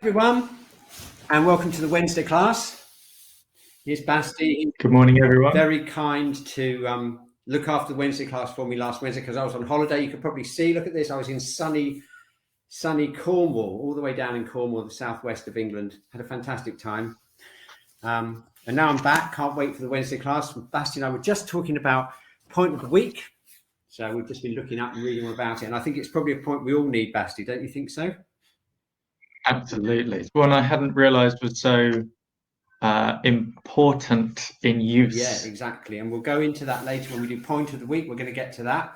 Everyone, and welcome to the Wednesday class. Here's Basti. Good morning, everyone. Very kind to look after the Wednesday class for me last Wednesday because I was on holiday. You could probably see, look at this, I was in sunny Cornwall, all the way down in Cornwall, the southwest of England. Had a fantastic time. And now I'm back, can't wait for the Wednesday class. Basti and I were just talking about point of the week. So we've just been looking up and reading all about it. And I think it's probably a point we all need, Basti, don't you think so? Absolutely. One I hadn't realized was so important in use. Yeah, exactly. And we'll go into that later when we do point of the week. We're going to get to that.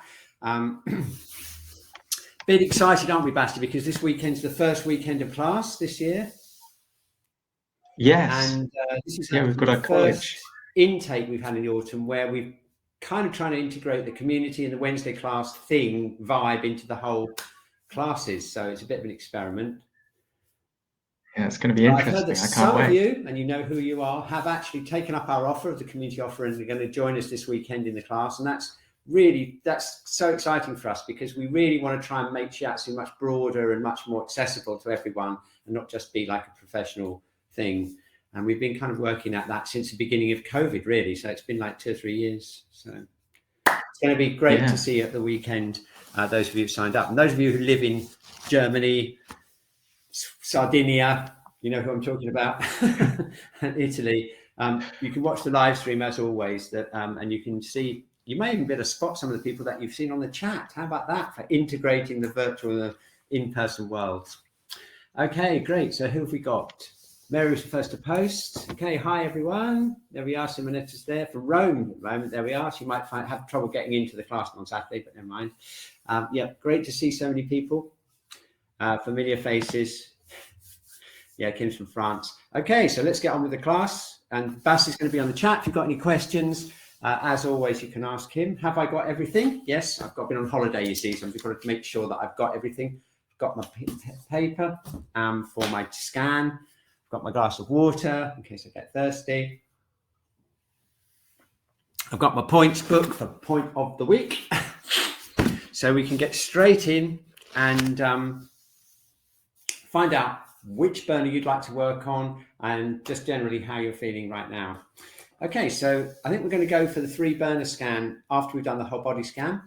Bit excited, aren't we, Basti? Because this weekend's the first weekend of class this year. Yes. And this is we've got our college intake we've had in the autumn where we've kind of trying to integrate the community and the Wednesday class thing vibe into the whole classes. So it's a bit of an experiment. Yeah, it's going to be interesting. I've heard that some of you, and you know who you are, have actually taken up our offer of the community offer and are going to join us this weekend in the class. And that's so exciting for us because we really want to try and make Shiatsu much broader and much more accessible to everyone and not just be like a professional thing. And we've been kind of working at that since the beginning of COVID, really. So it's been like 2 or 3 years. So it's going to be great to see at the weekend those of you who signed up. And those of you who live in Germany, Sardinia, you know who I'm talking about, and Italy. You can watch the live stream as always, and you can see, you may even be able to spot some of the people that you've seen on the chat. How about that for integrating the virtual and the in-person worlds? Okay, great. So who have we got? Mary was the first to post. Okay, hi everyone. There we are. Simonetta's there from Rome at the moment. There we are. She might have trouble getting into the class on Saturday, but never mind. Yeah, great to see so many people. Familiar faces. Yeah, Kim's from France. Okay, so let's get on with the class. And Basti's going to be on the chat. If you've got any questions, as always, you can ask him. Have I got everything? Yes, I've been on holiday, you see, so I'm just got to make sure that I've got everything. I've got my paper for my scan. I've got my glass of water in case I get thirsty. I've got my points book for point of the week. So we can get straight in and find out which burner you'd like to work on and just generally how you're feeling right now. Okay, so I think we're going to go for the 3 burner scan after we've done the whole body scan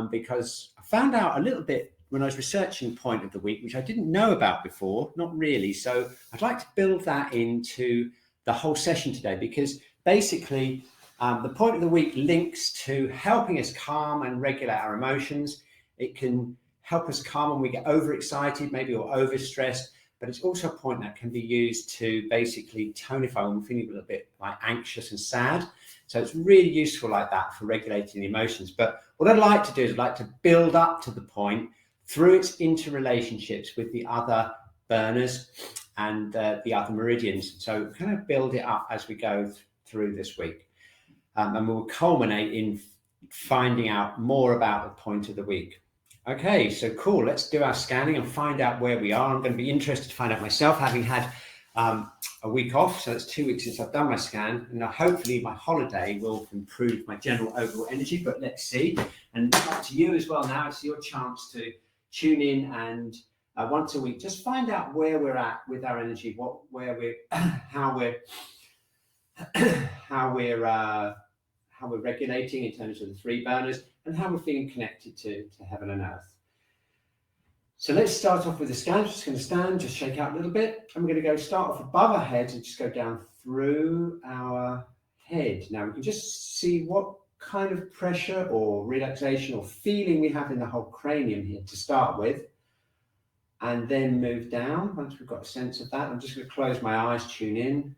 because I found out a little bit when I was researching point of the week, which I didn't know about before, not really. So I'd like to build that into the whole session today because basically the point of the week links to helping us calm and regulate our emotions. It can help us calm when we get overexcited, maybe, or overstressed. But it's also a point that can be used to basically tonify when we're feeling a little bit like anxious and sad. So it's really useful like that for regulating the emotions. But what I'd like to do is I'd like to build up to the point through its interrelationships with the other burners and the other meridians. So kind of build it up as we go through this week. And we'll culminate in finding out more about the point of the week. Okay, so cool. Let's do our scanning and find out where we are. I'm going to be interested to find out myself, having had a week off. So it's 2 weeks since I've done my scan. And hopefully my holiday will improve my general overall energy, but let's see. And up to you as well now. It's your chance to tune in and once a week, just find out where we're at with our energy, how we're regulating in terms of the 3 burners and how we're feeling connected to heaven and earth. So let's start off with the scan. Just going to stand, just shake out a little bit. And we're going to go start off above our head and just go down through our head. Now we can just see what kind of pressure or relaxation or feeling we have in the whole cranium here to start with. And then move down once we've got a sense of that. I'm just going to close my eyes, tune in.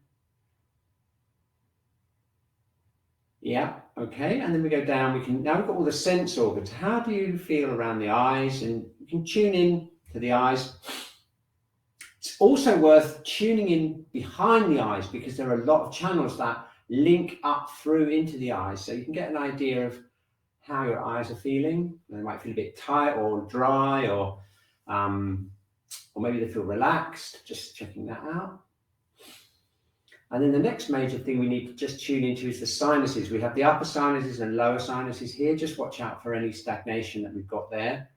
Yeah, okay, and then we go down. Now we've got all the sense organs. How do you feel around the eyes? And you can tune in to the eyes. It's also worth tuning in behind the eyes because there are a lot of channels that link up through into the eyes. So you can get an idea of how your eyes are feeling. They might feel a bit tight or dry or maybe they feel relaxed. Just checking that out. And then the next major thing we need to just tune into is the sinuses. We have the upper sinuses and lower sinuses here. Just watch out for any stagnation that we've got there.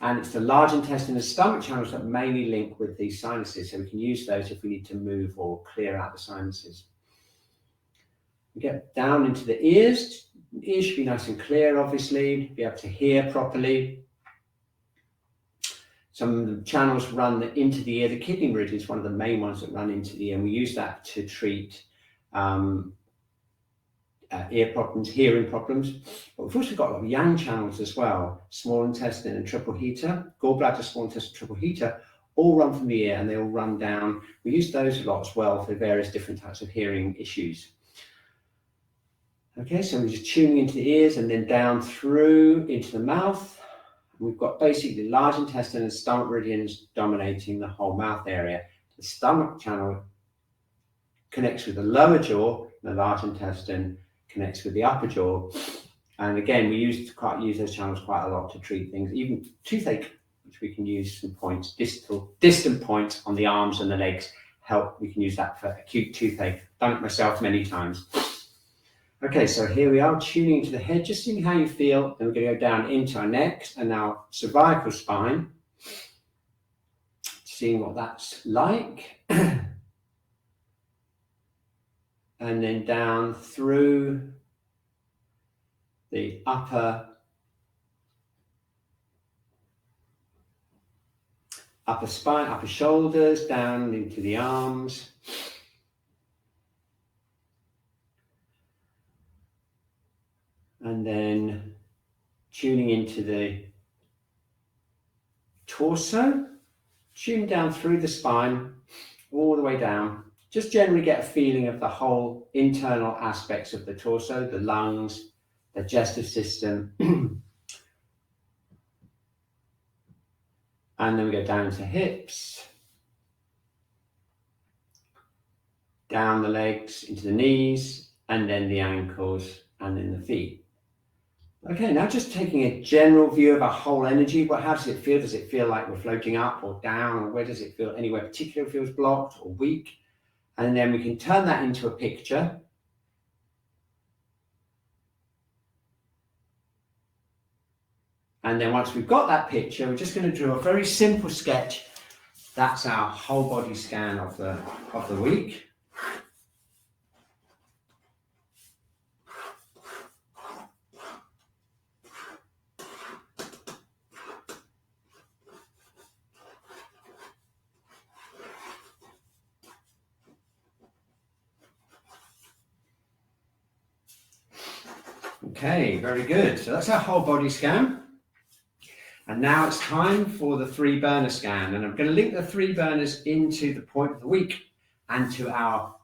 And it's the large intestine and stomach channels that mainly link with these sinuses. So we can use those if we need to move or clear out the sinuses. We get down into the ears. The ears should be nice and clear, obviously, be able to hear properly. Some of the channels run into the ear. The kidney meridian is one of the main ones that run into the ear, and we use that to treat ear problems, hearing problems. But we've also got a lot of yang channels as well. Small intestine and triple heater, gallbladder, small intestine, triple heater, all run from the ear, and they all run down. We use those a lot as well for various different types of hearing issues. Okay, so we're just tuning into the ears and then down through into the mouth. We've got basically large intestine and stomach meridians dominating the whole mouth area. The stomach channel connects with the lower jaw, the large intestine connects with the upper jaw. And again, we use those channels quite a lot to treat things, even toothache, which we can use some points, distant points on the arms and the legs help. We can use that for acute toothache. I've done it myself many times. Okay, so here we are tuning into the head, just seeing how you feel. Then we're going to go down into our neck and our cervical spine, seeing what that's like. And then down through the upper spine, upper shoulders, down into the arms. And then tuning into the torso, tune down through the spine, all the way down. Just generally get a feeling of the whole internal aspects of the torso, the lungs, digestive system. And then we go down to hips, down the legs, into the knees, and then the ankles, and then the feet. Okay, now just taking a general view of our whole energy. How does it feel? Does it feel like we're floating up or down? Or where does it feel? Anywhere particular feels blocked or weak? And then we can turn that into a picture. And then once we've got that picture, we're just going to draw a very simple sketch. That's our whole body scan of the week. Okay, very good. So that's our whole body scan. And now it's time for the 3 burner scan. And I'm going to link the 3 burners into the point of the week and to our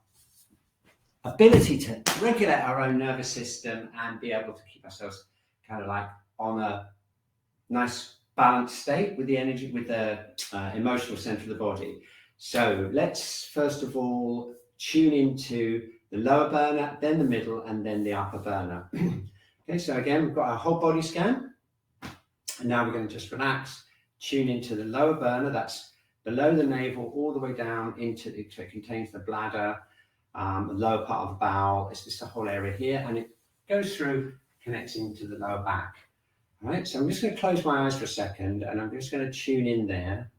ability to regulate our own nervous system and be able to keep ourselves kind of like on a nice balanced state with the energy, with the emotional center of the body. So let's first of all tune into the lower burner, then the middle, and then the upper burner. Okay, so again, we've got our whole body scan. And now we're going to just relax, tune into the lower burner. That's below the navel, all the way down into it. So it contains the bladder, the lower part of the bowel. It's just the whole area here. And it goes through, connects into the lower back. All right, so I'm just going to close my eyes for a second and I'm just going to tune in there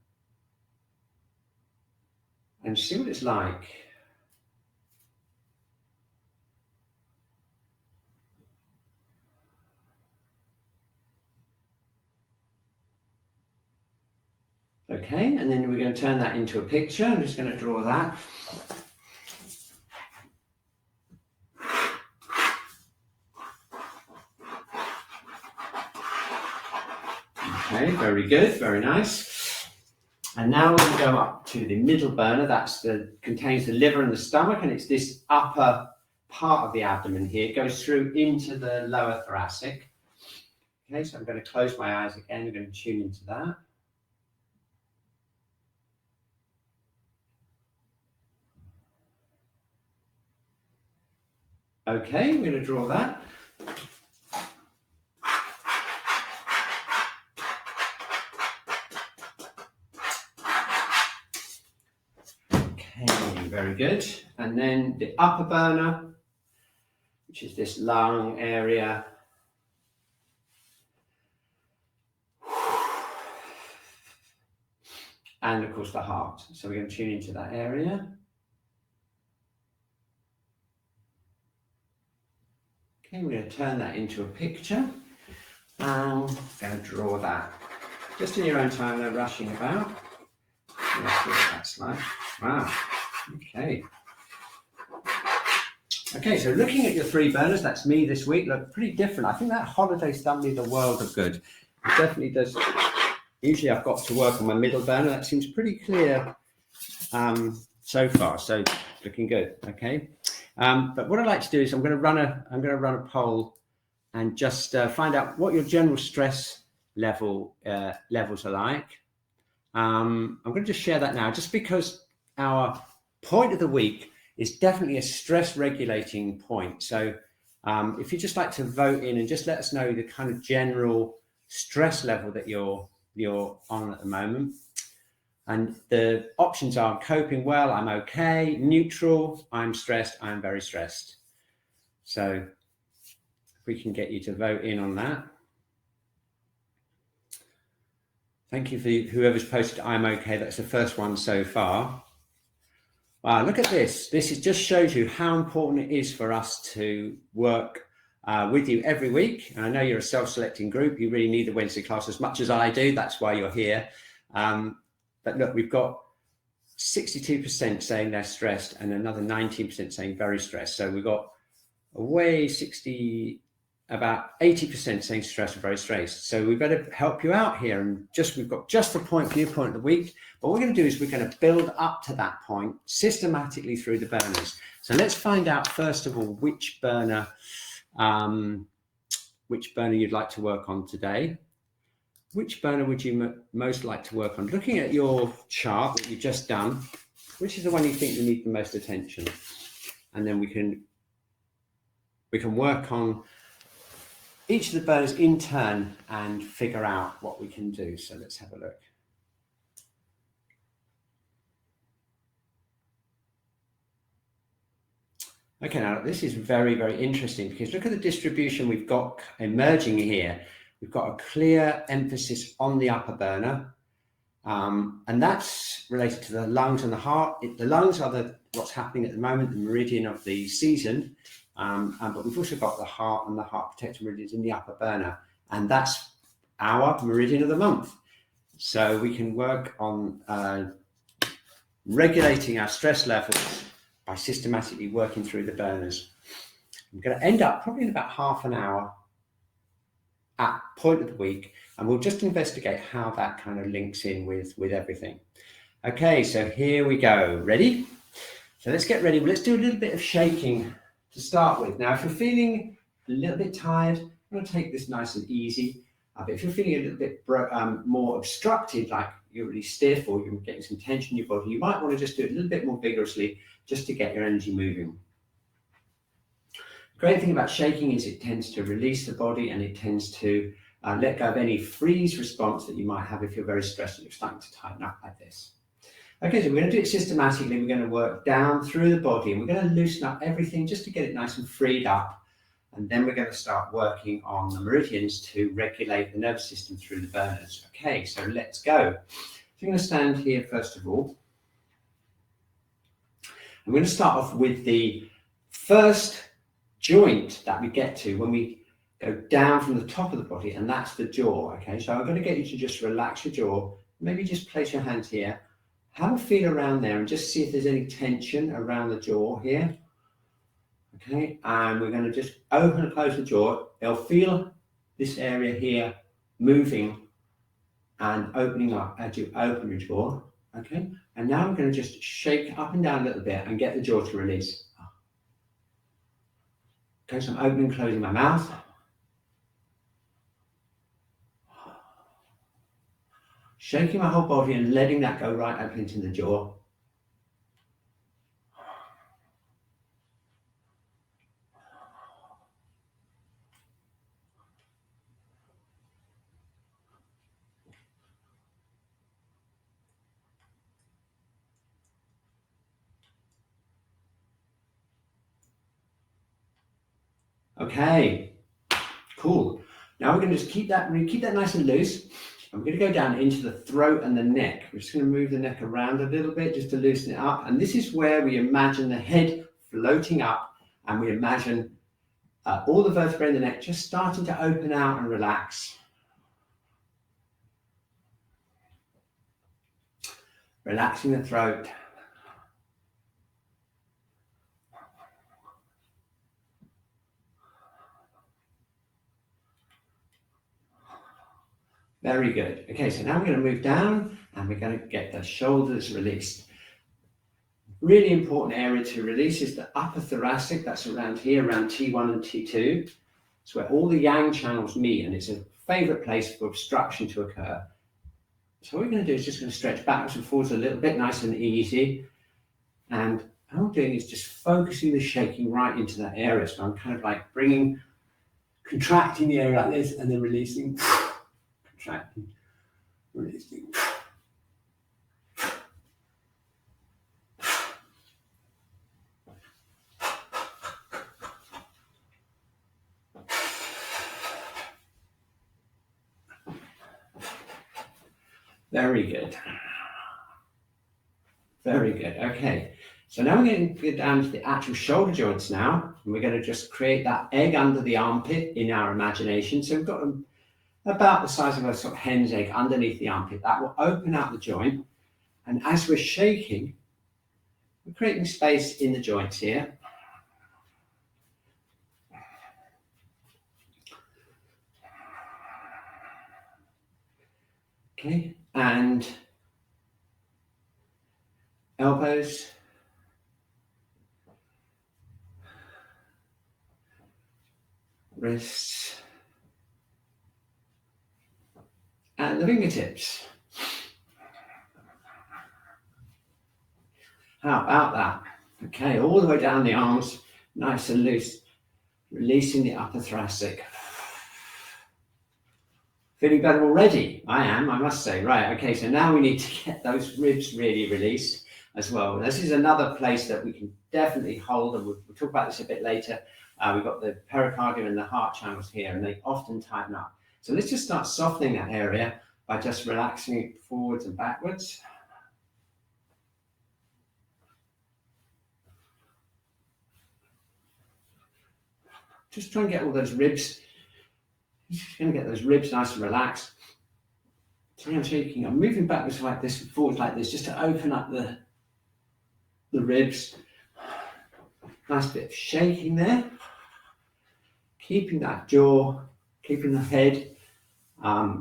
and see what it's like. Okay, and then we're going to turn that into a picture. I'm just going to draw that. Okay, very good, very nice. And now we'll go up to the middle burner. Contains the liver and the stomach, and it's this upper part of the abdomen here. It goes through into the lower thoracic. Okay, so I'm going to close my eyes again. I'm going to tune into that. Okay, we're going to draw that. Okay, very good. And then the upper burner, which is this lung area. and of course the heart. So we're going to tune into that area. Okay, we're going to turn that into a picture. I'm going to draw that just in your own time, no rushing about. Let's see what that's like. Wow. Okay. Okay, so looking at your 3 burners, that's me this week, look pretty different. I think that holiday's done me the world of good. It definitely does. Usually I've got to work on my middle burner. That seems pretty clear so far. So looking good. Okay. But what I'd like to do is I'm going to run a poll and just find out what your general stress levels are like. I'm going to just share that now, just because our point of the week is definitely a stress regulating point. So if you'd just like to vote in and just let us know the kind of general stress level that you're on at the moment. And the options are coping well, I'm okay, neutral, I'm stressed, I'm very stressed. So if we can get you to vote in on that. Thank you for whoever's posted I'm okay. That's the first one so far. Wow, look at this. This just shows you how important it is for us to work with you every week. And I know you're a self-selecting group. You really need the Wednesday class as much as I do. That's why you're here. But look, we've got 62% saying they're stressed and another 19% saying very stressed. So we've got about 80% saying stressed or very stressed. So we better help you out here. And we've got just the viewpoint of the week. What we're going to do is we're going to build up to that point systematically through the burners. So let's find out first of all which burner you'd like to work on today. Which burner would you most like to work on? Looking at your chart that you've just done, which is the one you think you need the most attention? And then we can work on each of the burners in turn and figure out what we can do. So let's have a look. Okay, now this is very, very interesting because look at the distribution we've got emerging here. We've got a clear emphasis on the upper burner, and that's related to the lungs and the heart. The lungs are what's happening at the moment, the meridian of the season, but we've also got the heart and the heart protector meridians in the upper burner, and that's our meridian of the month. So we can work on regulating our stress levels by systematically working through the burners. I'm going to end up probably in about half an hour at point of the week, and we'll just investigate how that kind of links in with everything. Okay, so here we go. Ready? So let's get ready. Let's do a little bit of shaking to start with. Now, if you're feeling a little bit tired, I'm going to take this nice and easy. But if you're feeling a little bit more obstructed, like you're really stiff or you're getting some tension in your body, you might want to just do it a little bit more vigorously just to get your energy moving. The great thing about shaking is it tends to release the body and it tends to let go of any freeze response that you might have if you're very stressed and you're starting to tighten up like this. Okay, so we're going to do it systematically. We're going to work down through the body and we're going to loosen up everything just to get it nice and freed up. And then we're going to start working on the meridians to regulate the nervous system through the burners. Okay, so let's go. So I'm going to stand here first of all. I'm going to start off with the first joint that we get to when we go down from the top of the body, and that's the jaw. Okay, so I'm going to get you to just relax your jaw. Maybe just place your hands here. Have a feel around there and just see if there's any tension around the jaw here. Okay, and we're going to just open and close the jaw. They'll feel this area here moving and opening up as you open your jaw. Okay, and now I'm going to just shake up and down a little bit and get the jaw to release. Okay, so I'm opening and closing my mouth. Shaking my whole body and letting that go right up into the jaw. Okay, cool. Now we're going to just keep that nice and loose. I'm going to go down into the throat and the neck. We're just going to move the neck around a little bit just to loosen it up. And this is where we imagine the head floating up, and we imagine all the vertebrae in the neck just starting to open out and relax. Relaxing the throat. Very good. Okay, so now we're going to move down and we're going to get the shoulders released. Really important area to release is the upper thoracic. That's around here, around T1 and T2. It's where all the yang channels meet, and it's a favorite place for obstruction to occur. So what we're going to do is just going to stretch backwards and forwards a little bit, nice and easy. And all I'm doing is just focusing the shaking right into that area. So I'm kind of like contracting the area like this and then releasing. Contracting, releasing. Very good. Very good. Okay. So now we're going to get down to the actual shoulder joints now. And we're going to just create that egg under the armpit in our imagination. So we've got about the size of a sort of hen's egg underneath the armpit. That will open out the joint. And as we're shaking, we're creating space in the joints here. Okay, and elbows. Wrists. And the fingertips. How about that? Okay, all the way down the arms, nice and loose, releasing the upper thoracic. Feeling better already? I am, I must say. Right, okay, so now we need to get those ribs really released as well. This is another place that we can definitely hold, and we'll talk about this a bit later. We've got the pericardium and the heart channels here, and they often tighten up. So let's just start softening that area by just relaxing it forwards and backwards. Just try and get all those ribs. Just going to get those ribs nice and relaxed. So I'm shaking. I'm moving backwards like this, forwards like this, just to open up the ribs. Nice bit of shaking there. Keeping that jaw, keeping the head,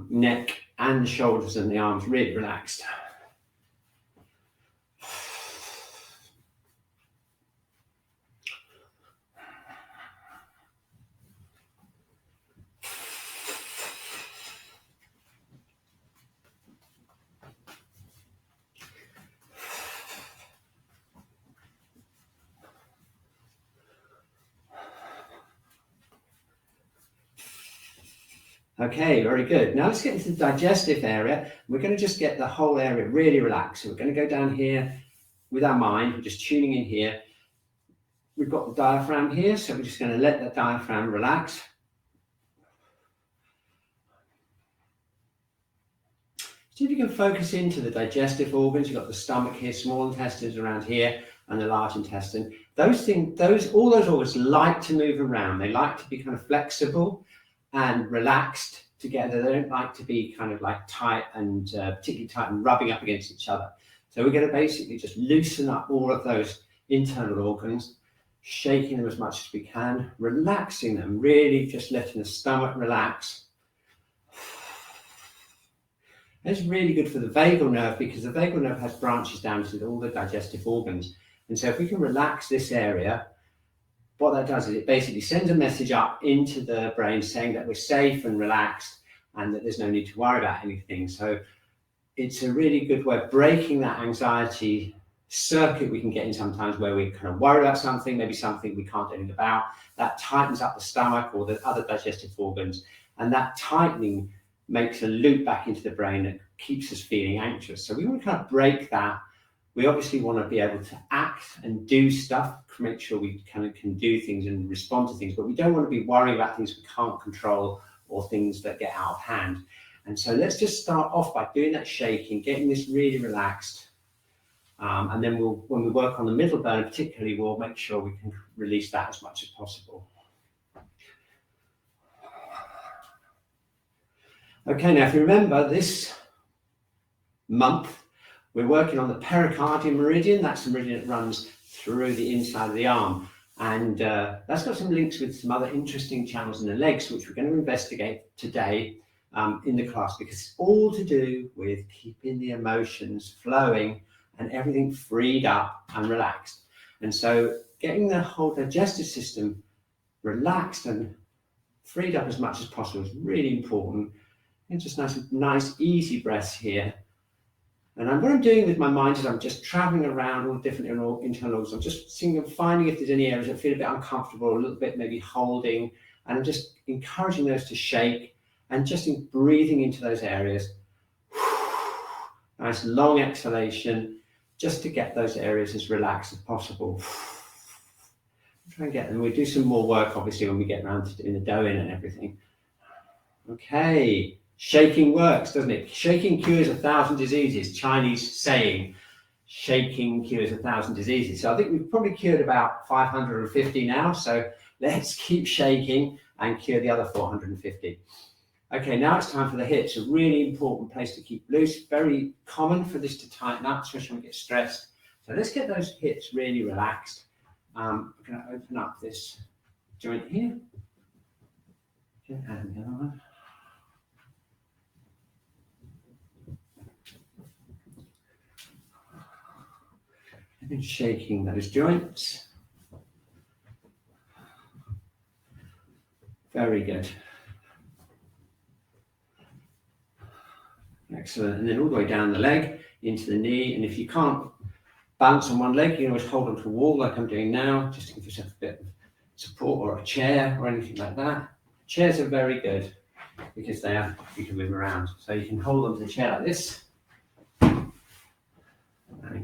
neck, and the shoulders and the arms really relaxed. Okay, very good. Now let's get into the digestive area. We're going to just get the whole area really relaxed. So we're going to go down here with our mind. We're just tuning in here. We've got the diaphragm here, so we're just going to let the diaphragm relax. See if you can focus into the digestive organs. You've got the stomach here, small intestines around here, and the large intestine. All those organs like to move around. They like to be kind of flexible and relaxed together. They don't like to be kind of like tight and particularly tight and rubbing up against each other. So we're going to basically just loosen up all of those internal organs, shaking them as much as we can, relaxing them, really just letting the stomach relax. It's really good for the vagal nerve, because the vagal nerve has branches down to all the digestive organs. And so if we can relax this area, what that does is it basically sends a message up into the brain saying that we're safe and relaxed and that there's no need to worry about anything. So it's a really good way of breaking that anxiety circuit we can get in sometimes, where we kind of worry about something, maybe something we can't do anything about. That tightens up the stomach or the other digestive organs, and that tightening makes a loop back into the brain that keeps us feeling anxious. So we want to kind of break that. We obviously want to be able to act and do stuff, make sure we kind of can do things and respond to things, but we don't want to be worrying about things we can't control or things that get out of hand. And so let's just start off by doing that shaking, getting this really relaxed. And then when we work on the middle burner particularly, we'll make sure we can release that as much as possible. Okay, now if you remember, this month we're working on the pericardium meridian. That's the meridian that runs through the inside of the arm. And that's got some links with some other interesting channels in the legs, which we're going to investigate today in the class, because it's all to do with keeping the emotions flowing and everything freed up and relaxed. And so getting the whole digestive system relaxed and freed up as much as possible is really important. And just nice easy breaths here. And what I'm doing with my mind is I'm just traveling around all the different internal organs. I'm just finding if there's any areas that feel a bit uncomfortable, a little bit maybe holding, and I'm just encouraging those to shake and just breathing into those areas. Nice long exhalation, just to get those areas as relaxed as possible. Try and get them. We'll do some more work, obviously, when we get around to doing the dough-in and everything. Okay. Shaking works, doesn't it? Shaking cures 1,000 diseases. Chinese saying, shaking cures 1,000 diseases. So I think we've probably cured about 550 now. So let's keep shaking and cure the other 450. Okay, now it's time for the hips. A really important place to keep loose. Very common for this to tighten up, especially when we get stressed. So let's get those hips really relaxed. I'm going to open up this joint here. Okay, and the other one. And then shaking those joints. Very good. Excellent. And then all the way down the leg into the knee. And if you can't balance on one leg, you can always hold onto a wall like I'm doing now, just to give yourself a bit of support, or a chair or anything like that. Chairs are very good because you can move around. So you can hold onto the chair like this and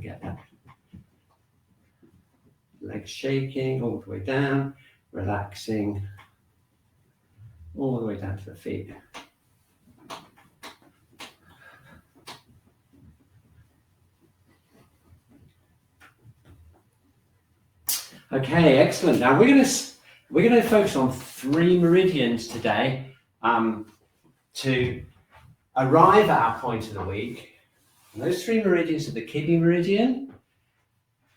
get that leg shaking all the way down, relaxing all the way down to the feet. Okay, excellent. Now we're going to focus on 3 meridians today to arrive at our point of the week. And those 3 meridians are the kidney meridian,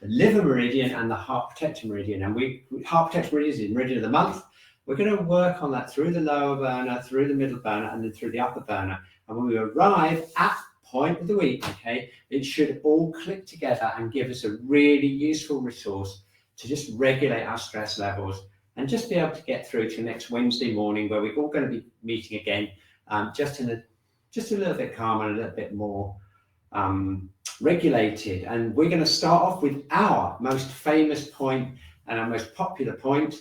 the liver meridian, and the heart protector meridian. And heart protector meridian is the meridian of the month. We're going to work on that through the lower burner, through the middle burner, and then through the upper burner. And when we arrive at point of the week, okay, it should all click together and give us a really useful resource to just regulate our stress levels and just be able to get through to next Wednesday morning, where we're all going to be meeting again, just a little bit calmer and a little bit more regulated. And we're going to start off with our most famous point and our most popular point.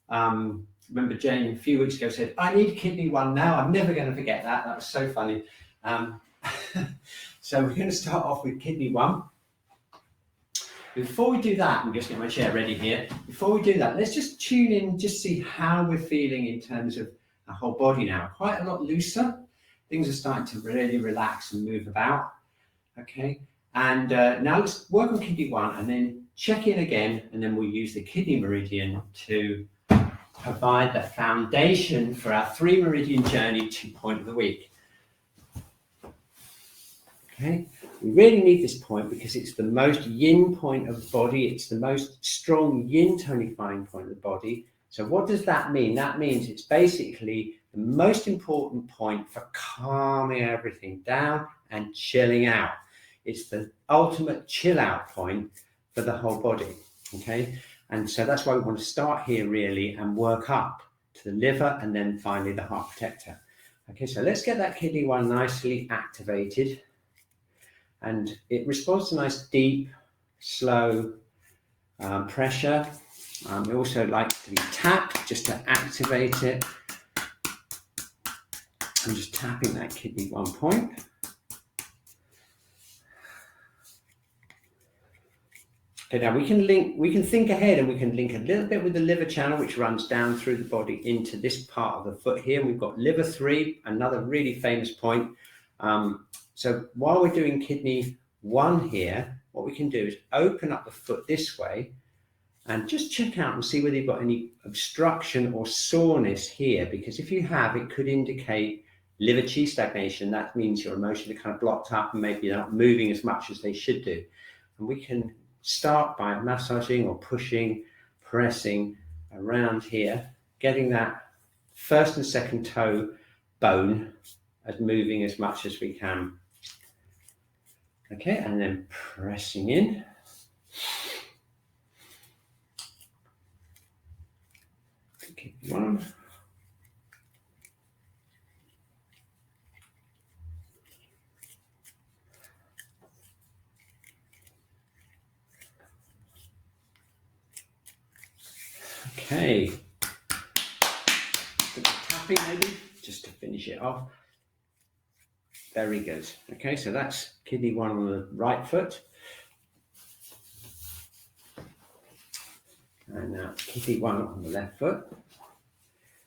Remember Jane a few weeks ago said, I need kidney 1 now. I'm never going to forget that. That was so funny. So we're going to start off with kidney 1. Before we do that, I'm just getting my chair ready here. Before we do that, let's just tune in, just see how we're feeling in terms of our whole body now. Quite a lot looser. Things are starting to really relax and move about. Okay. And now let's work on kidney 1 and then check in again. And then we'll use the kidney meridian to provide the foundation for our 3 meridian journey to point of the week. Okay. We really need this point because it's the most yin point of the body. It's the most strong yin tonifying point of the body. So what does that mean? That means it's basically the most important point for calming everything down and chilling out. It's the ultimate chill out point for the whole body. Okay. And so that's why we want to start here really and work up to the liver and then finally the heart protector. Okay. So let's get that kidney 1 nicely activated. And it responds to nice, deep, slow pressure. We also like to be tapped just to activate it. I'm just tapping that kidney 1 point. Okay, now we can think ahead, and we can link a little bit with the liver channel, which runs down through the body into this part of the foot here. We've got liver 3, another really famous point. So while we're doing kidney 1 here, what we can do is open up the foot this way and just check out and see whether you've got any obstruction or soreness here, because if you have, it could indicate liver qi stagnation. That means your emotions are kind of blocked up and maybe they're not moving as much as they should do. And we can start by massaging or pushing, pressing around here, getting that first and second toe bone as moving as much as we can. Okay, and then pressing in. Keep one. Okay, tapping maybe just to finish it off. Very good. Okay, so that's kidney 1 on the right foot. And now kidney 1 on the left foot.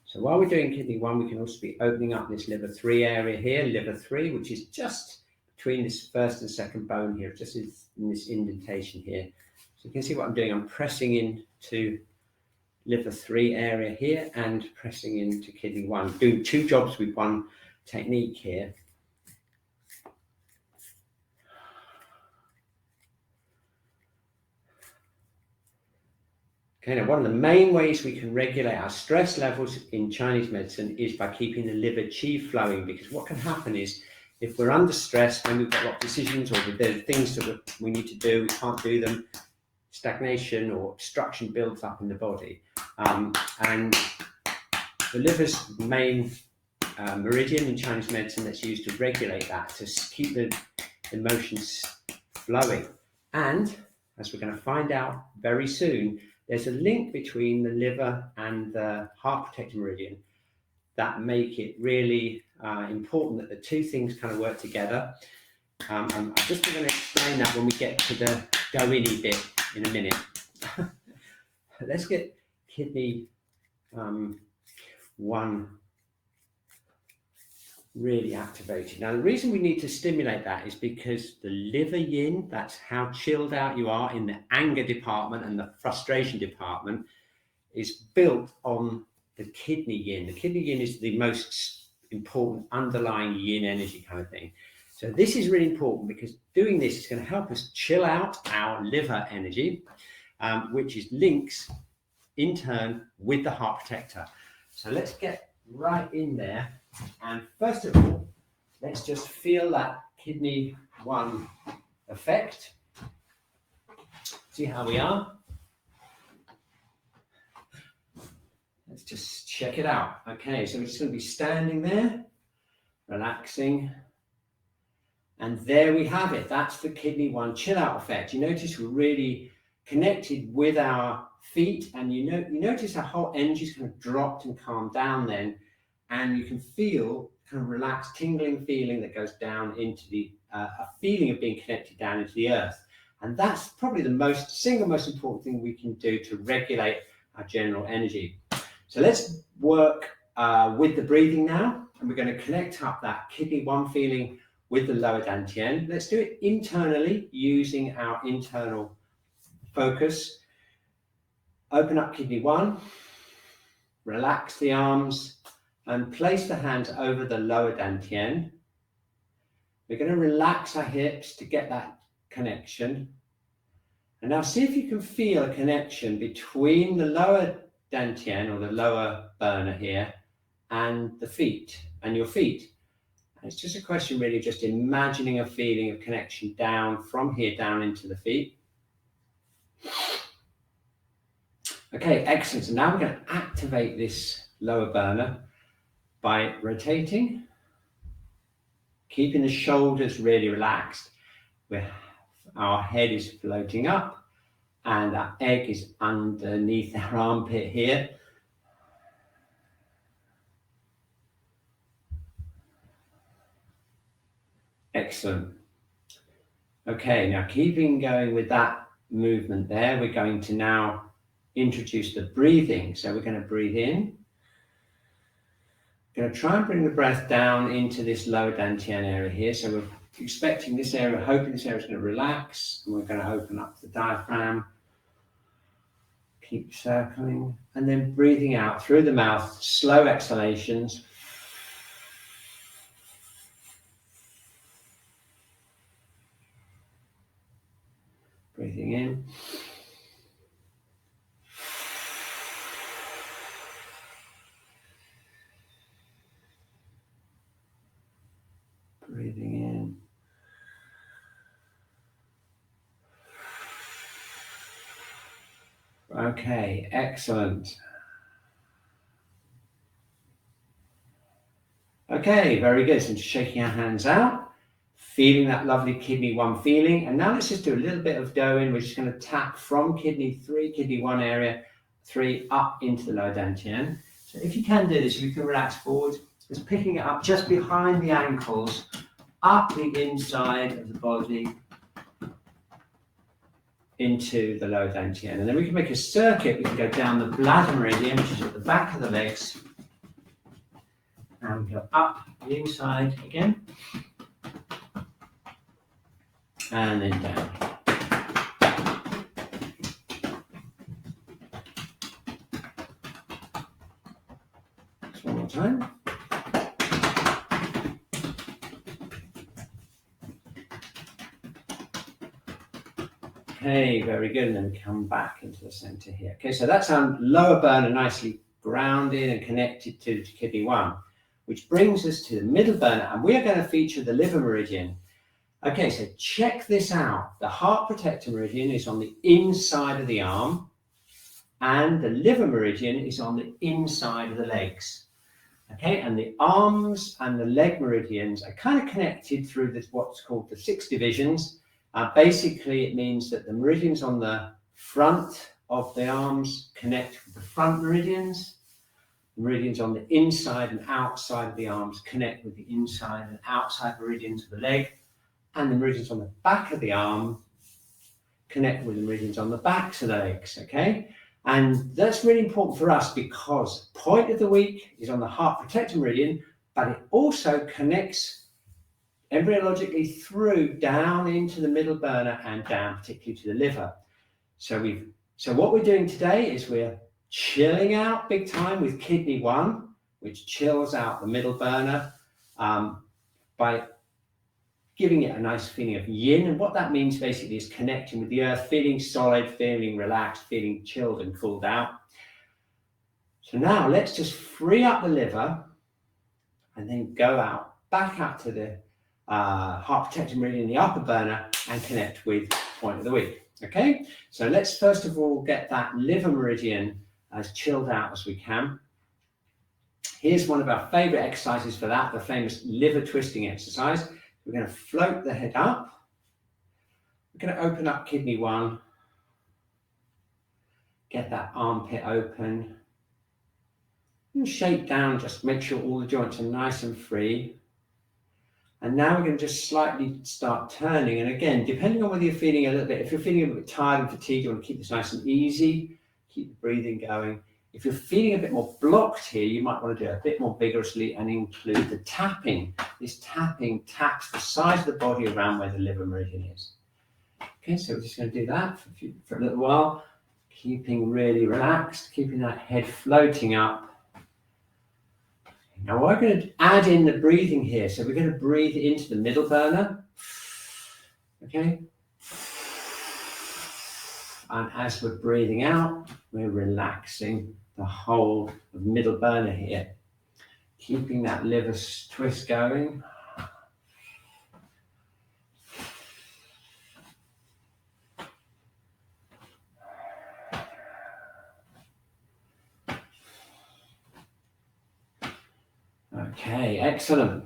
So while we're doing kidney 1, we can also be opening up this liver 3 area here, liver 3, which is just between this first and second bone here, just in this indentation here. So you can see what I'm doing. I'm pressing into liver 3 area here and pressing into kidney 1, doing 2 jobs with one technique here. Okay, now one of the main ways we can regulate our stress levels in Chinese medicine is by keeping the liver qi flowing, because what can happen is if we're under stress and we've got a lot of decisions, or there are things that we need to do, we can't do them, stagnation or obstruction builds up in the body. And the liver's main meridian in Chinese medicine that's used to regulate that, to keep the emotions flowing. And as we're going to find out very soon, there's a link between the liver and the heart protector meridian that make it really important that the 2 things kind of work together. I'm just going to explain that when we get to the go-in-y bit in a minute. Let's get kidney 1 really activated. Now, the reason we need to stimulate that is because the liver yin, that's how chilled out you are in the anger department and the frustration department, is built on the kidney yin. The kidney yin is the most important underlying yin energy kind of thing. So this is really important because doing this is going to help us chill out our liver energy, which is links in turn with the heart protector. So let's get right in there. And first of all, let's just feel that kidney 1 effect. See how we are. Let's just check it out. Okay, so we're just going to be standing there, relaxing. And there we have it. That's the kidney 1 chill out effect. You notice we're really connected with our feet, and you notice our whole energy's kind of dropped and calmed down then. And you can feel kind of relaxed, tingling feeling that goes down into the, a feeling of being connected down into the earth. And that's probably the single most important thing we can do to regulate our general energy. So let's work with the breathing now. And we're going to connect up that kidney 1 feeling with the lower dantian. Let's do it internally using our internal focus. Open up kidney 1, relax the arms, and place the hands over the lower dantian. We're going to relax our hips to get that connection. And now see if you can feel a connection between the lower dantian, or the lower burner here, and the feet, and your feet. And it's just a question really of just imagining a feeling of connection down from here down into the feet. Okay, excellent. So now we're going to activate this lower burner by rotating, keeping the shoulders really relaxed, where our head is floating up and our egg is underneath our armpit here. Excellent. Okay, now keeping going with that movement there. We're going to now introduce the breathing. So we're going to breathe in. Going to try and bring the breath down into this lower dantian area here. So we're expecting this area, hoping this area is going to relax, and we're going to open up the diaphragm. Keep circling, and then breathing out through the mouth, slow exhalations. Breathing in. Breathing in. Okay, excellent. Okay, very good. So just shaking our hands out, feeling that lovely kidney 1 feeling. And now let's just do a little bit of doing. We're just going to tap from kidney 3, kidney 1 area, 3 up into the lower dantian. So if you can do this, you can relax forward. Just picking it up just behind the ankles, up the inside of the body into the lower dantian. And then we can make a circuit. We can go down the bladder meridian, which is at the back of the legs, and go up the inside again, and then down. Just one more time. Okay, very good. And then come back into the center here. Okay, so that's our lower burner nicely grounded and connected to kidney 1, which brings us to the middle burner, and we are going to feature the liver meridian. Okay, so check this out. The heart protector meridian is on the inside of the arm, and the liver meridian is on the inside of the legs. Okay, and the arms and the leg meridians are kind of connected through this, what's called the 6 divisions. Basically, it means that the meridians on the front of the arms connect with the front meridians. The meridians on the inside and outside of the arms connect with the inside and outside meridians of the leg. And the meridians on the back of the arm connect with the meridians on the backs of the legs, okay? And that's really important for us because point of the week is on the heart protector meridian, but it also connects embryologically through down into the middle burner and down particularly to the liver. So what we're doing today is we're chilling out big time with kidney 1, which chills out the middle burner by giving it a nice feeling of yin. And what that means basically is connecting with the earth, feeling solid, feeling relaxed, feeling chilled and cooled out. So now let's just free up the liver and then go out, back out to the heart protector meridian in the upper burner and connect with point of the week. Okay, so let's first of all get that liver meridian as chilled out as we can. Here's one of our favorite exercises for that, the famous liver twisting exercise. We're going to float the head up. We're going to open up kidney 1. Get that armpit open. And shake down, just make sure all the joints are nice and free. And now we're going to just slightly start turning. And again, depending on whether you're feeling a little bit, if you're feeling a bit tired and fatigued, you want to keep this nice and easy. Keep the breathing going. If you're feeling a bit more blocked here, you might want to do it a bit more vigorously and include the tapping. This tapping taps the side of the body around where the liver meridian is. Okay, so we're just going to do that for a little while, keeping really relaxed, keeping that head floating up. Now we're going to add in the breathing here. So we're going to breathe into the middle burner. Okay. And as we're breathing out, we're relaxing the whole of middle burner here. Keeping that liver twist going. Okay, excellent.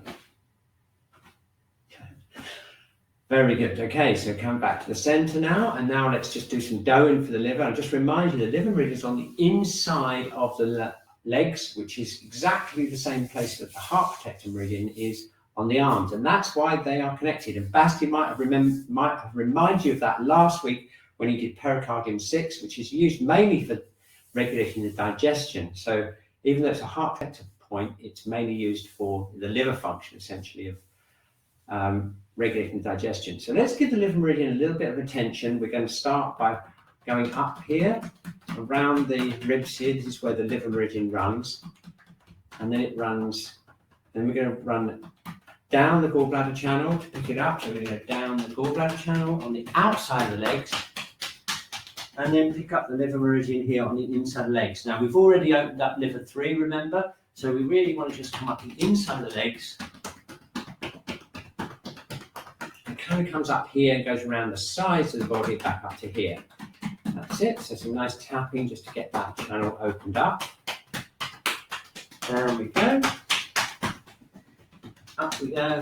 Very good. Okay, so come back to the center now, and now let's just do some doing for the liver. I'll just remind you the liver meridian is on the inside of the legs, which is exactly the same place that the heart protector meridian is on the arms, and that's why they are connected. And Basti might have reminded you of that last week when you did pericardium 6, which is used mainly for regulating the digestion. So even though it's a heart protector point, it's mainly used for the liver function, essentially, of regulating the digestion. So let's give the liver meridian a little bit of attention. We're going to start by going up here, around the ribs here. This is where the liver meridian runs. And then it runs, then we're going to run down the gallbladder channel to pick it up. So we're going to go down the gallbladder channel on the outside of the legs, and then pick up the liver meridian here on the inside of the legs. Now we've already opened up liver 3, remember? So we really want to just come up the inside of the legs. It kind of comes up here and goes around the sides of the body back up to here. That's it. So some nice tapping just to get that channel opened up. Down we go. Up we go.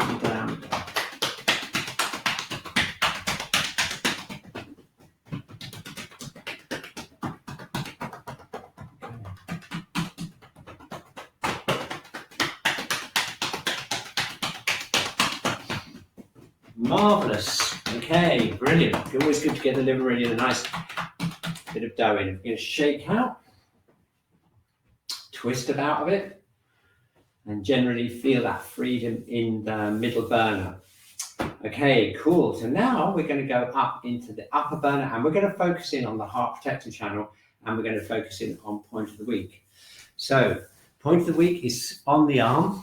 And down we go. Marvellous. Okay, brilliant. Always good to get the liver meridian a nice bit of dough in. We're going to shake out, twist about a bit, and generally feel that freedom in the middle burner. Okay, cool. So now we're going to go up into the upper burner, and we're going to focus in on the heart protector channel, and we're going to focus in on point of the week. So point of the week is on the arm.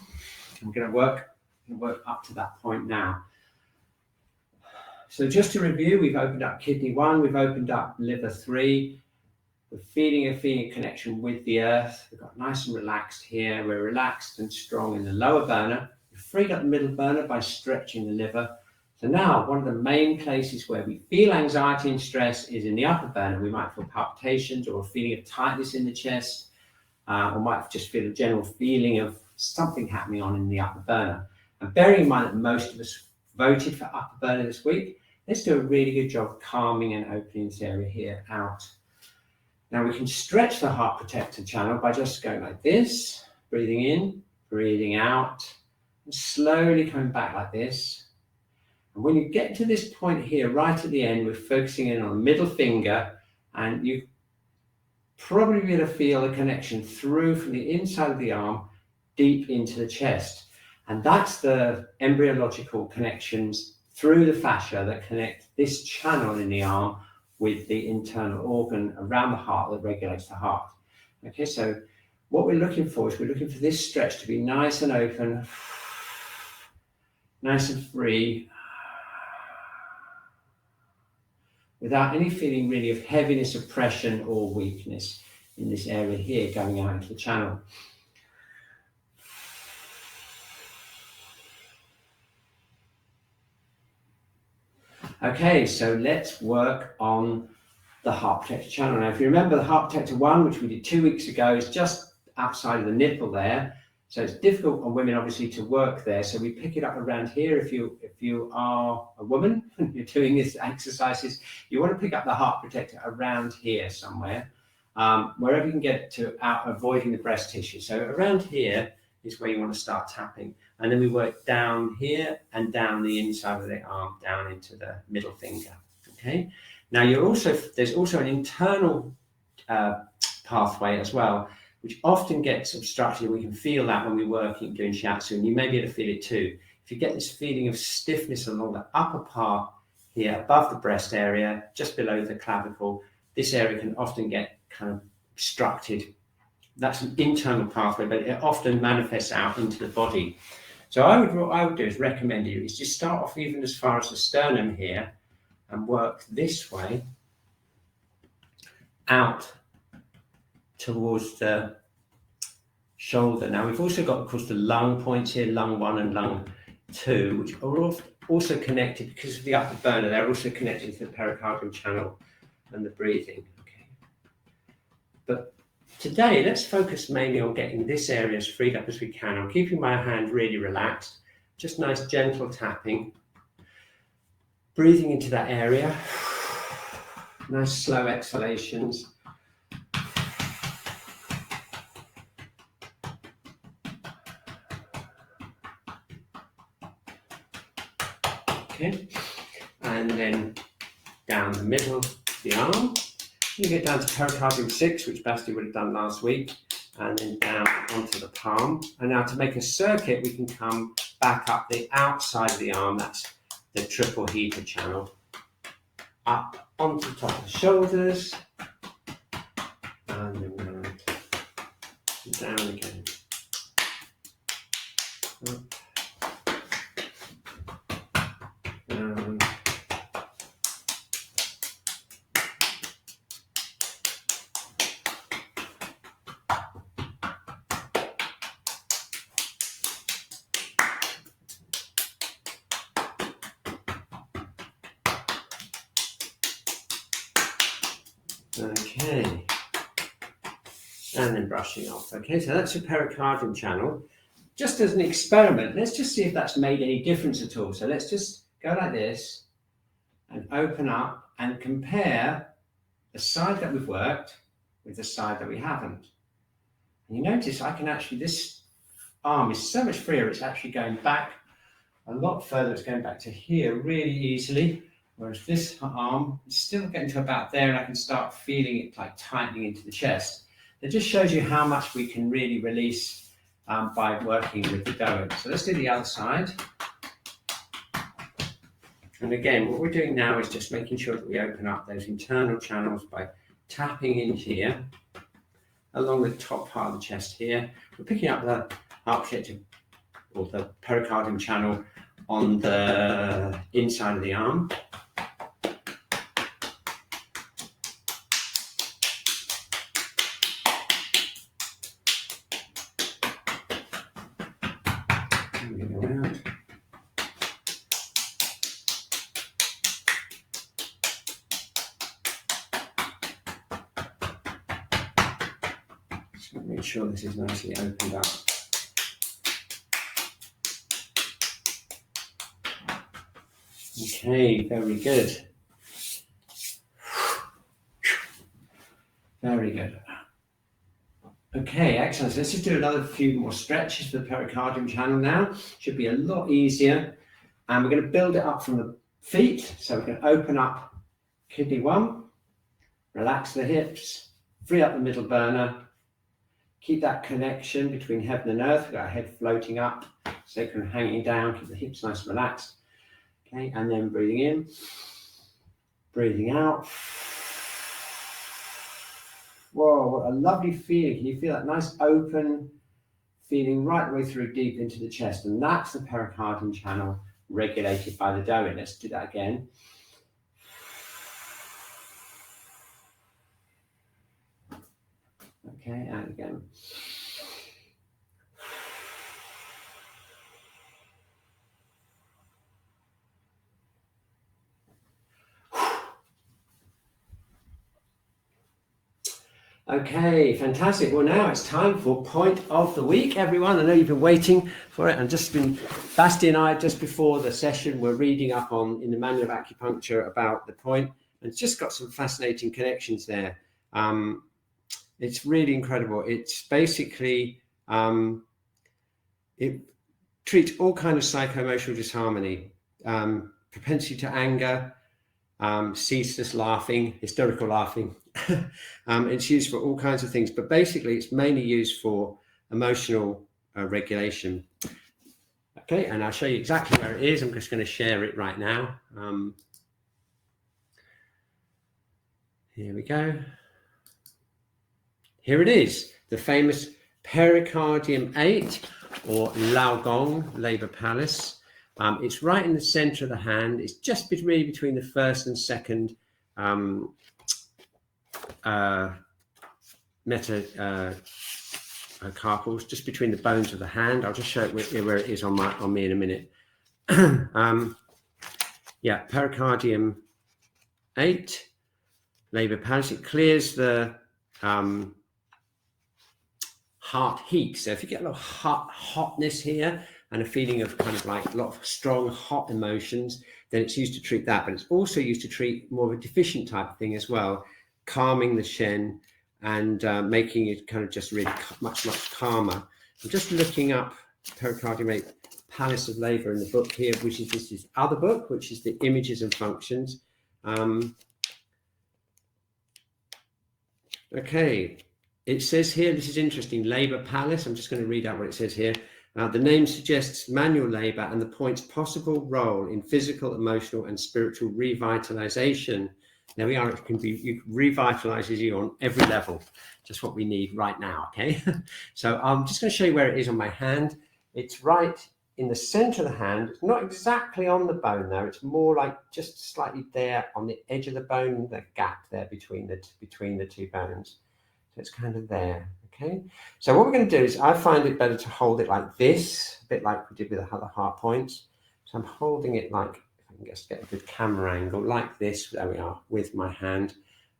I'm going to work up to that point now. So just to review, we've opened up kidney 1, we've opened up liver 3. We're feeling a connection with the earth. We've got nice and relaxed here. We're relaxed and strong in the lower burner. We've freed up the middle burner by stretching the liver. So now one of the main places where we feel anxiety and stress is in the upper burner. We might feel palpitations or a feeling of tightness in the chest, or might just feel a general feeling of something happening on in the upper burner. And bearing in mind that most of us voted for upper burner this week, let's do a really good job of calming and opening this area here out. Now we can stretch the heart protector channel by just going like this, breathing in, breathing out, and slowly coming back like this. And when you get to this point here, right at the end, we're focusing in on the middle finger, and you probably be able to feel a connection through from the inside of the arm deep into the chest. And that's the embryological connections through the fascia that connect this channel in the arm with the internal organ around the heart that regulates the heart. Okay, so what we're looking for is we're looking for this stretch to be nice and open, nice and free, without any feeling really of heaviness, oppression, or weakness in this area here going out into the channel. Okay, so let's work on the heart protector channel. Now, if you remember the heart protector 1, which we did 2 weeks ago, is just outside of the nipple there. So it's difficult on women, obviously, to work there. So we pick it up around here. If you are a woman and you're doing these exercises, you want to pick up the heart protector around here somewhere, wherever you can get to, out avoiding the breast tissue. So around here is where you want to start tapping. And then we work down here and down the inside of the arm, down into the middle finger. Okay. Now there's also an internal pathway as well, which often gets obstructed. We can feel that when we're working, doing shiatsu, and you may be able to feel it too. If you get this feeling of stiffness along the upper part here, above the breast area, just below the clavicle, this area can often get kind of obstructed. That's an internal pathway, but it often manifests out into the body. So what I would do is recommend you is just start off even as far as the sternum here and work this way out towards the shoulder. Now we've also got, of course, the lung points here, lung 1 and lung 2, which are also connected because of the upper burner. They're also connected to the pericardium channel and the breathing. Okay. But today, let's focus mainly on getting this area as freed up as we can. I'm keeping my hand really relaxed, just nice gentle tapping, breathing into that area, nice slow exhalations. Okay, and then down the middle of the arm. You get down to pericardium 6, which Basti would have done last week, and then down onto the palm. And now to make a circuit, we can come back up the outside of the arm. That's the triple heater channel. Up onto the top of the shoulders, and then round, down again. Up, down. Okay, and then brushing off. Okay, so that's your pericardium channel. Just as an experiment, let's just see if that's made any difference at all. So let's just go like this and open up and compare the side that we've worked with the side that we haven't. And you notice I can actually, this arm is so much freer, it's actually going back a lot further. It's going back to here really easily. Whereas this arm is still getting to about there, and I can start feeling it like tightening into the chest. It just shows you how much we can really release by working with the dough. So let's do the other side. And again, what we're doing now is just making sure that we open up those internal channels by tapping in here, along the top part of the chest here. We're picking up the architecture or the pericardium channel on the inside of the arm. Make sure this is nicely opened up. Okay, very good. Very good. Okay, excellent. So let's just do another few more stretches for the pericardium channel now. Should be a lot easier. And we're going to build it up from the feet. So we're going to open up kidney 1, relax the hips, free up the middle burner. Keep that connection between heaven and earth. We've got our head floating up, sacrum hanging down, keep the hips nice and relaxed. Okay, and then breathing in, breathing out. Whoa, what a lovely feeling. Can you feel that nice open feeling right the way through deep into the chest? And that's the pericardium channel regulated by the dough. Let's do that again. Okay, and again. Okay, fantastic. Well, now it's time for point of the week, everyone. I know you've been waiting for it, and Basti and I, just before the session, were reading up on in the Manual of Acupuncture about the point, and it's just got some fascinating connections there. It's really incredible. It's basically, it treats all kinds of psycho-emotional disharmony, propensity to anger, ceaseless laughing, hysterical laughing. It's used for all kinds of things, but basically it's mainly used for emotional regulation. Okay, and I'll show you exactly where it is. I'm just going to share it right now. Here we go. Here it is, the famous Pericardium 8 or Qi Gong Labor Palace. It's right in the center of the hand. It's just really between the first and second metacarpals, just between the bones of the hand. I'll just show it where it is on me in a minute. Yeah, Pericardium 8, Labor Palace. It clears the heart heat. So if you get a lot of hotness here and a feeling of kind of like a lot of strong hot emotions, then it's used to treat that. But it's also used to treat more of a deficient type of thing as well, calming the Shen and making it kind of just really much calmer. I'm just looking up Pericardium 8 Palace of Labor in the book here, which is this other book, which is the Images and Functions. Okay, it says here, this is interesting, Labor Palace. I'm just going to read out what it says here. The name suggests manual labor and the point's possible role in physical, emotional, and spiritual revitalization. There we are. It revitalizes you on every level. Just what we need right now. Okay. So I'm just going to show you where it is on my hand. It's right in the center of the hand. It's not exactly on the bone though. It's more like just slightly there on the edge of the bone, the gap there between the two bones. So it's kind of there. Okay, so what we're going to do is I find it better to hold it like this, a bit like we did with the other heart points. So I'm holding it like, if I can just get a good camera angle, like this, there we are, with my hand,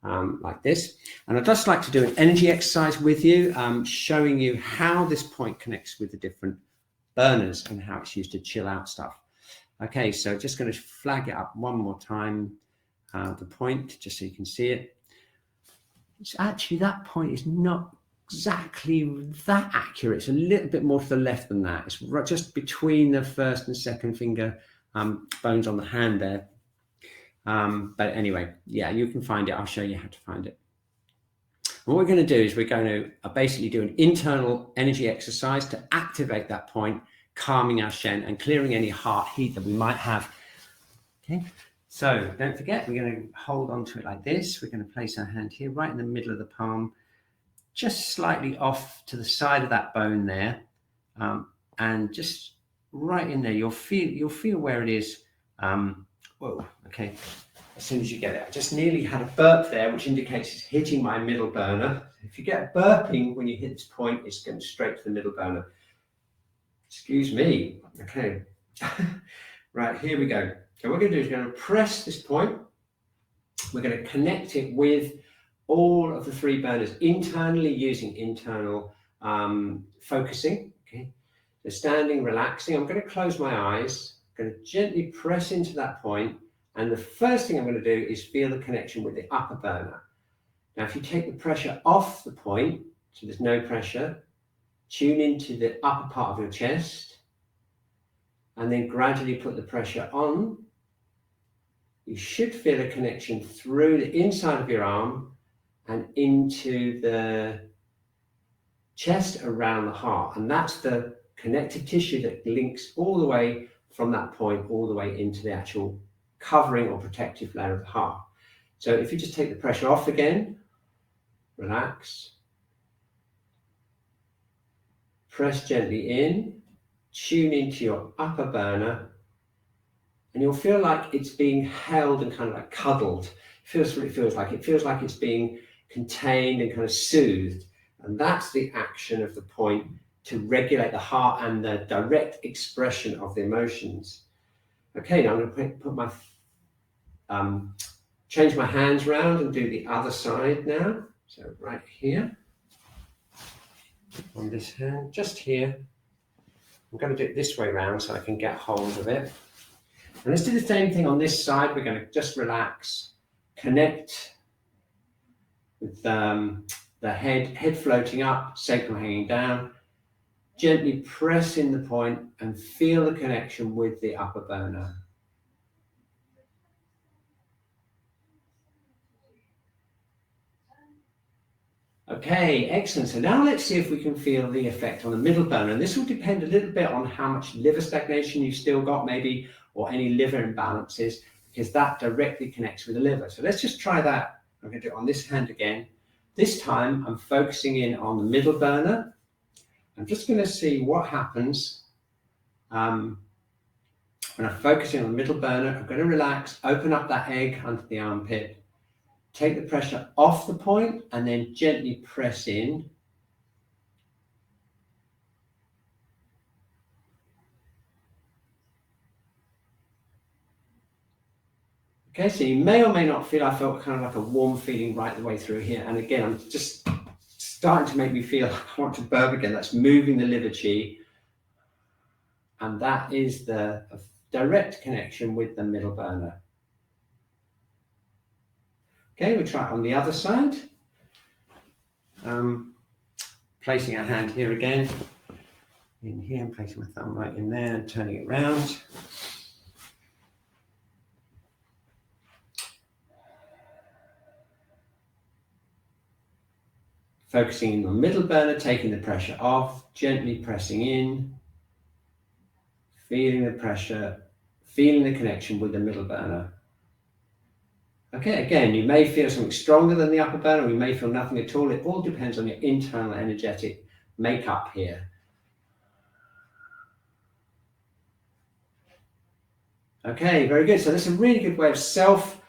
like this. And I'd just like to do an energy exercise with you, showing you how this point connects with the different burners and how it's used to chill out stuff. Okay, so just going to flag it up one more time, the point, just so you can see it. It's actually, that point is not exactly that accurate. It's a little bit more to the left than that. It's just between the first and second finger bones on the hand there. But anyway, yeah, you can find it. I'll show you how to find it. And what we're going to do is we're going to basically do an internal energy exercise to activate that point, calming our Shen and clearing any heart heat that we might have. Okay. So don't forget, we're going to hold on to it like this. We're going to place our hand here right in the middle of the palm, just slightly off to the side of that bone there, and just right in there. You'll feel where it is. Whoa, okay. As soon as you get it, I just nearly had a burp there, which indicates it's hitting my middle burner. If you get burping when you hit this point, it's going straight to the middle burner. Excuse me. Okay. Right, here we go. So what we're going to do is we're going to press this point. We're going to connect it with all of the three burners internally using internal focusing. Okay, so standing, relaxing. I'm going to close my eyes. I'm going to gently press into that point, and the first thing I'm going to do is feel the connection with the upper burner. Now, if you take the pressure off the point, so there's no pressure, tune into the upper part of your chest, and then gradually put the pressure on. You should feel a connection through the inside of your arm and into the chest around the heart. And that's the connective tissue that links all the way from that point all the way into the actual covering or protective layer of the heart. So if you just take the pressure off again, relax, press gently in, tune into your upper burner, and you'll feel like it's being held and kind of like cuddled. Feels what it feels like. It feels like it's being contained and kind of soothed. And that's the action of the point to regulate the heart and the direct expression of the emotions. Okay, now I'm going to put my change my hands around and do the other side now. So right here on this hand, just here. I'm going to do it this way around so I can get hold of it. And let's do the same thing on this side. We're going to just relax, connect with the head floating up, sacral hanging down. Gently press in the point and feel the connection with the upper burner. Okay, excellent. So now let's see if we can feel the effect on the middle burner. And this will depend a little bit on how much liver stagnation you've still got maybe, or any liver imbalances, because that directly connects with the liver. So let's just try that. I'm going to do it on this hand again. This time I'm focusing in on the middle burner. I'm just going to see what happens when I'm focusing on the middle burner. I'm going to relax, open up that egg under the armpit, take the pressure off the point, and then gently press in. Okay, so you may or may not feel, I felt kind of like a warm feeling right the way through here. And again, I'm just starting to make me feel I want to burp again. That's moving the liver chi. And that is the direct connection with the middle burner. Okay, we try it on the other side. Placing our hand here again. in here and placing my thumb right in there and turning it round. Focusing in on middle burner, taking the pressure off, gently pressing in, feeling the pressure, feeling the connection with the middle burner. Okay, again, you may feel something stronger than the upper burner, or you may feel nothing at all. It all depends on your internal energetic makeup here. Okay, very good. So that's a really good way of self-assessing.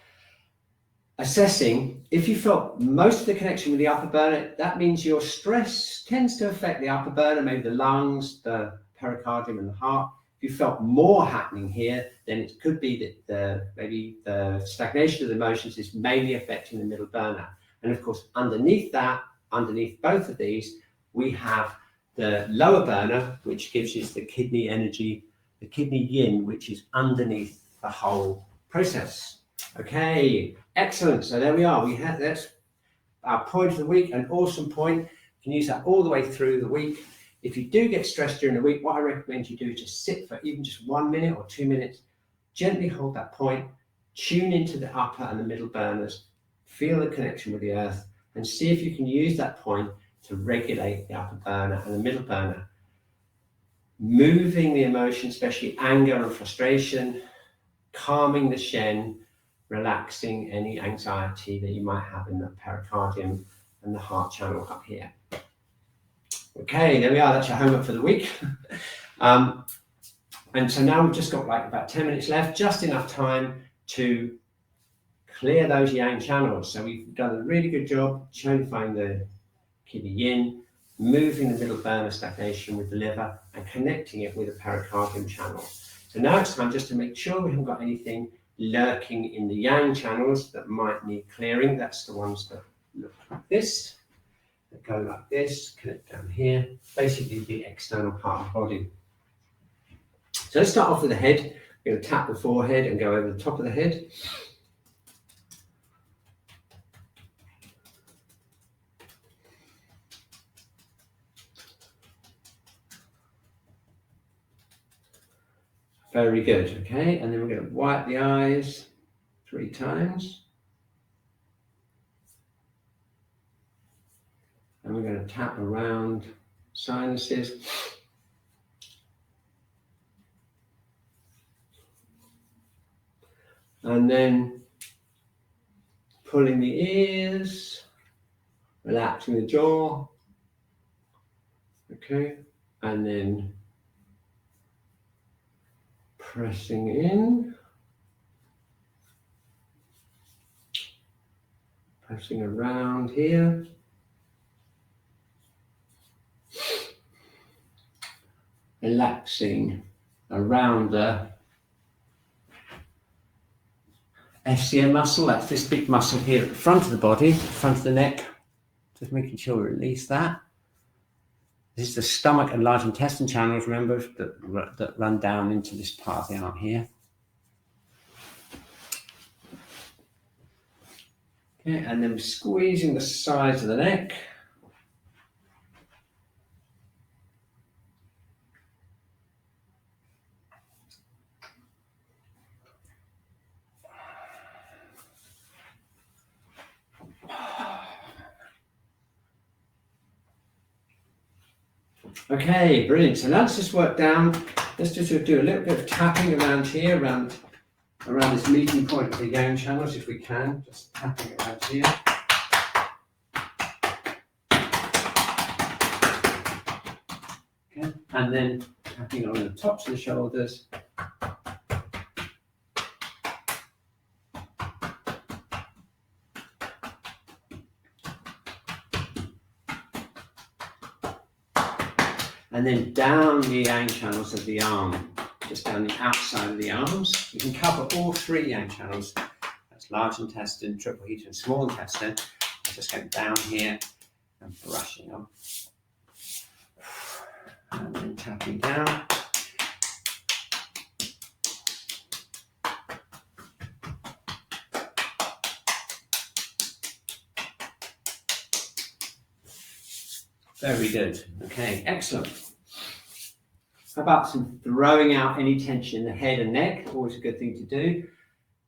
If you felt most of the connection with the upper burner, that means your stress tends to affect the upper burner, maybe the lungs, the pericardium and the heart. If you felt more happening here, then it could be that maybe the stagnation of the emotions is mainly affecting the middle burner. And of course, underneath that, underneath both of these, we have the lower burner, which gives us the kidney energy, the kidney yin, which is underneath the whole process. Okay, excellent. So there we are. That's our point of the week, an awesome point. You can use that all the way through the week. If you do get stressed during the week, what I recommend you do is just sit for even just 1 minute or 2 minutes, gently hold that point, tune into the upper and the middle burners, feel the connection with the earth, and see if you can use that point to regulate the upper burner and the middle burner, moving the emotion, especially anger and frustration, calming the Shen, relaxing any anxiety that you might have in the pericardium and the heart channel up here. Okay, there we are. That's your homework for the week. And so now we've just got like about 10 minutes left, just enough time to clear those yang channels. So we've done a really good job tonifying the kidney yin, moving the middle burner stagnation with the liver and connecting it with the pericardium channel. So now it's time just to make sure we haven't got anything lurking in the yang channels that might need clearing. That's the ones that look like this, that go like this, connect down here, basically the external part of the body. So let's start off with the head. We're going to tap the forehead and go over the top of the head. Very good, okay, and then we're going to wipe the eyes 3 times. And we're going to tap around sinuses. And then pulling the ears, relaxing the jaw, okay, and then pressing in, pressing around here, relaxing around the FCM muscle. That's this big muscle here at the front of the body, front of the neck, just making sure we release that. This is the stomach and large intestine channels, remember, that run down into this part of the arm here. Okay, and then squeezing the sides of the neck. Okay, brilliant. So now let's just work down. Let's just do a little bit of tapping around here, around this meeting point of the yang channels, if we can. Just tapping around here. Okay, and then tapping on the tops of the shoulders. And then down the yang channels of the arm, just down the outside of the arms. You can cover all 3 yang channels. That's large intestine, triple heat, and small intestine. I'm just going down here and brushing them. And then tapping down. Very good. Okay, excellent. about some throwing out any tension in the head and neck. Always a good thing to do.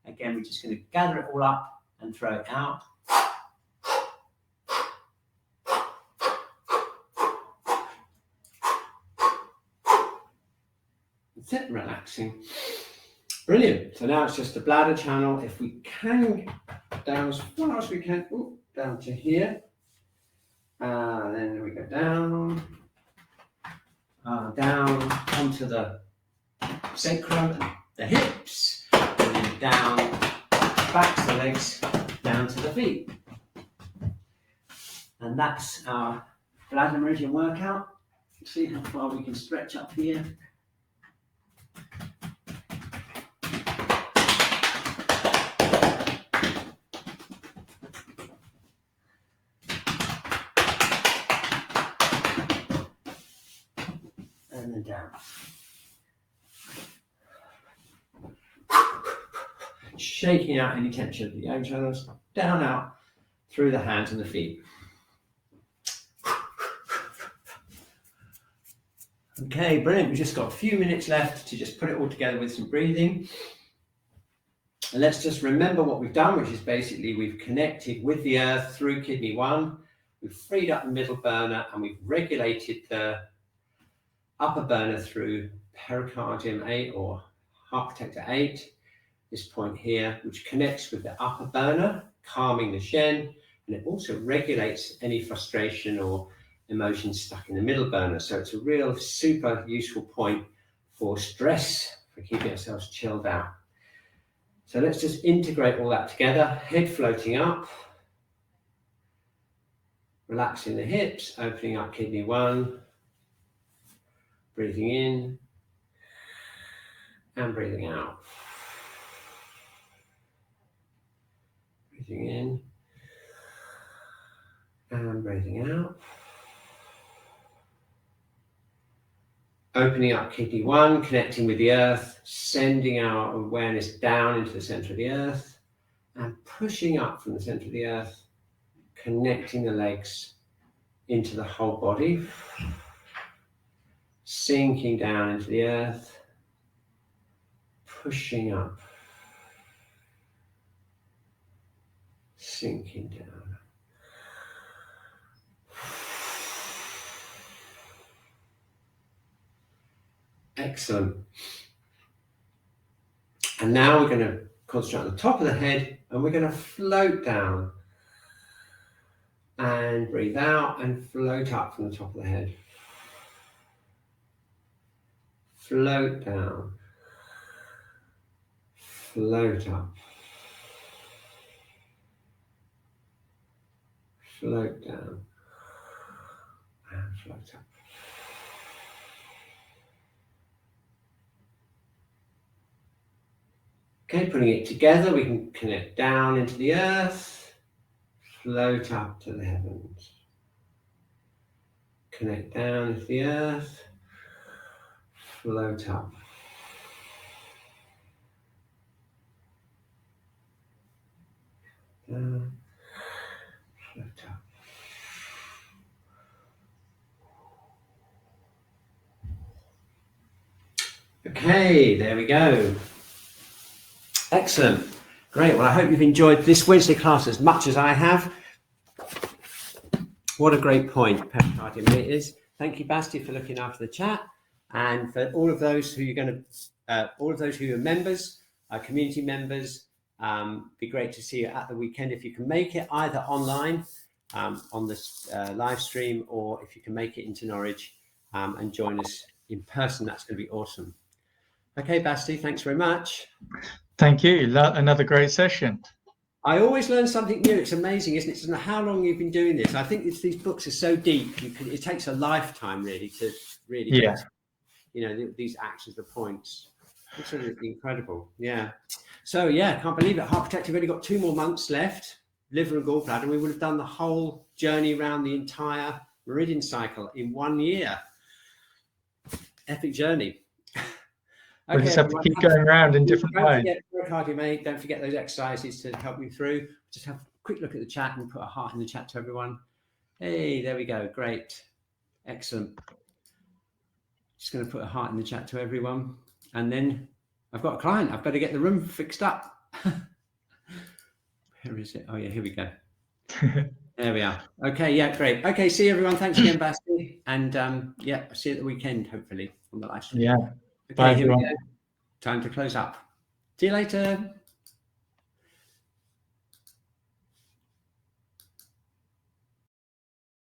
Again, we're just going to gather it all up and throw it out. That's it, relaxing. Brilliant. So now it's just the bladder channel. If we can, down as far as we can, down to here. Then we go down onto the sacrum and the hips, and then down, back to the legs, down to the feet. And that's our bladder meridian workout. See how far we can stretch up here. And then down. Shaking out any tension of the yoga channels, down, out, through the hands and the feet. Okay, brilliant. We've just got a few minutes left to just put it all together with some breathing. And let's just remember what we've done, which is basically we've connected with the earth through kidney 1, we've freed up the middle burner, and we've regulated the upper burner through pericardium 8 or heart protector 8, this point here, which connects with the upper burner, calming the Shen, and it also regulates any frustration or emotion stuck in the middle burner. So it's a real super useful point for stress, for keeping ourselves chilled out. So let's just integrate all that together, head floating up, relaxing the hips, opening up kidney 1, breathing in and breathing out. Breathing in and breathing out. Opening up kidney 1, connecting with the earth, sending our awareness down into the center of the earth and pushing up from the center of the earth, connecting the legs into the whole body, sinking down into the earth, pushing up, sinking down. Excellent. And now we're going to concentrate on the top of the head and we're going to float down and breathe out and float up from the top of the head. Float down, float up, float down and float up. Okay, putting it together, we can connect down into the earth, float up to the heavens. Connect down into the earth, float up. Down, float up. Okay, there we go. Excellent. Great. Well, I hope you've enjoyed this Wednesday class as much as I have. What a great point pericardium it is. Thank you, Basti, for looking after the chat. And for all of those who all of those who are members, community members, be great to see you at the weekend if you can make it, either online on this live stream, or if you can make it into Norwich and join us in person. That's going to be awesome. Okay, Basti, thanks very much. Thank you. Another great session. I always learn something new. It's amazing, isn't it? It doesn't know how long you've been doing this. I think these books are so deep. It takes a lifetime really to really get, these actions, the points. It's really incredible. Yeah. So yeah, can't believe it. Heart Protective only got 2 more months left. Liver and gallbladder. We would have done the whole journey around the entire Meridian cycle in 1 year. Epic journey. We just have to keep going around in different ways. Don't forget Pericardium 8. Don't forget those exercises to help you through. Just have a quick look at the chat and put a heart in the chat to everyone. Hey, there we go. Great. Excellent. Just going to put a heart in the chat to everyone. And then I've got a client. I've got to get the room fixed up. Where is it? Oh, yeah, here we go. There we are. Okay, yeah, great. Okay, see you, everyone. Thanks again, Basti. And yeah, I'll see you at the weekend, hopefully, on the live stream. Yeah. Okay, Bye, here everyone. we go. Time to close up. See you later.